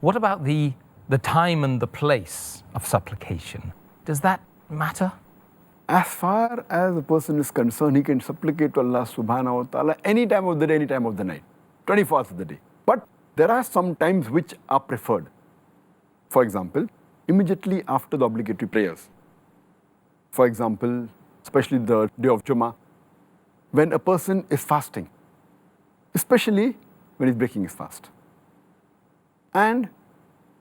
What about the time and the place of supplication? Does that matter? As far as a person is concerned, he can supplicate to Allah subhanahu wa ta'ala any time of the day, any time of the night, 24 hours of the day. But there are some times which are preferred. For example, immediately after the obligatory prayers. For example, especially the day of Jummah, when a person is fasting, especially when he's breaking his fast. And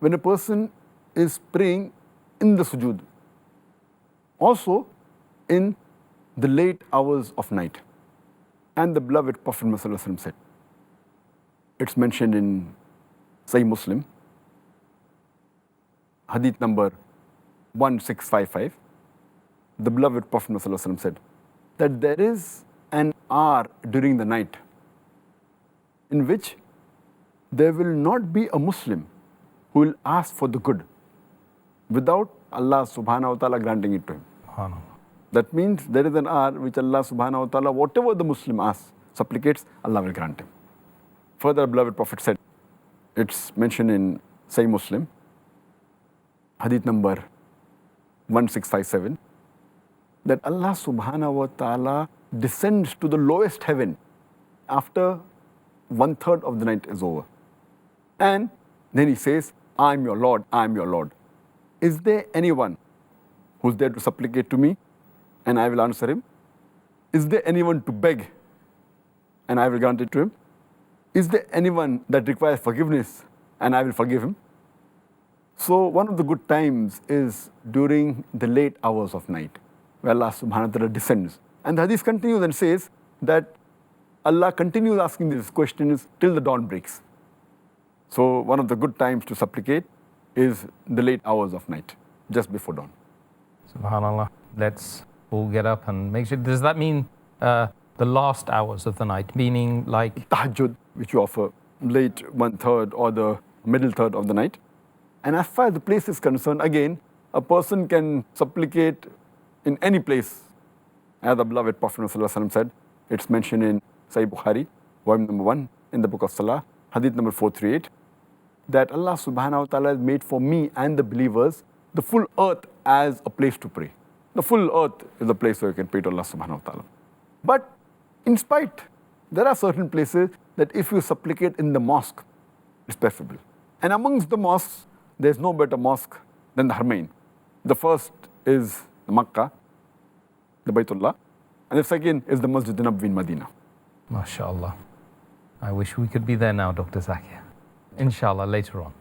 when a person is praying in the sujood. Also, in the late hours of night. And the beloved Prophet Muhammad said, it's mentioned in Sahih Muslim, hadith number 1655, the beloved Prophet Muhammad said that there is an hour during the night in which there will not be a Muslim who will ask for the good without Allah subhanahu wa ta'ala granting it to him. That means there is an hour which Allah subhanahu wa ta'ala, whatever the Muslim asks, supplicates, Allah will grant him. Further, beloved Prophet said, it's mentioned in Sahih Muslim, hadith number 1657, that Allah subhanahu wa ta'ala descends to the lowest heaven after 1/3 of the night is over. And then he says, I am your Lord, I am your Lord. Is there anyone who's there to supplicate to me? And I will answer him. Is there anyone to beg? And I will grant it to him. Is there anyone that requires forgiveness? And I will forgive him. So one of the good times is during the late hours of night, where Allah subhanahu wa ta'ala descends. And the hadith continues and says that Allah continues asking these questions till the dawn breaks. So one of the good times to supplicate is the late hours of night, just before dawn. Subhanallah. Let's all get up and make sure. Does that mean the last hours of the night, meaning like Tahajjud, which you offer late 1/3 or the middle third of the night? And as far as the place is concerned, again, a person can supplicate in any place. As the beloved Prophet ﷺ said, it's mentioned in Sahih Bukhari, volume number 1, in the book of Salah, hadith number 438, that Allah subhanahu wa ta'ala has made for me and the believers the full earth as a place to pray. The full earth is a place where you can pray to Allah subhanahu wa ta'ala. But in spite, there are certain places that if you supplicate in the mosque, it's preferable. And amongst the mosques, there's no better mosque than the Haramain. The first is the Makkah, the Baytullah, and the second is the Masjid Nabawi in Medina. MashaAllah. I wish we could be there now, Dr. Zakir. Inshallah, later on.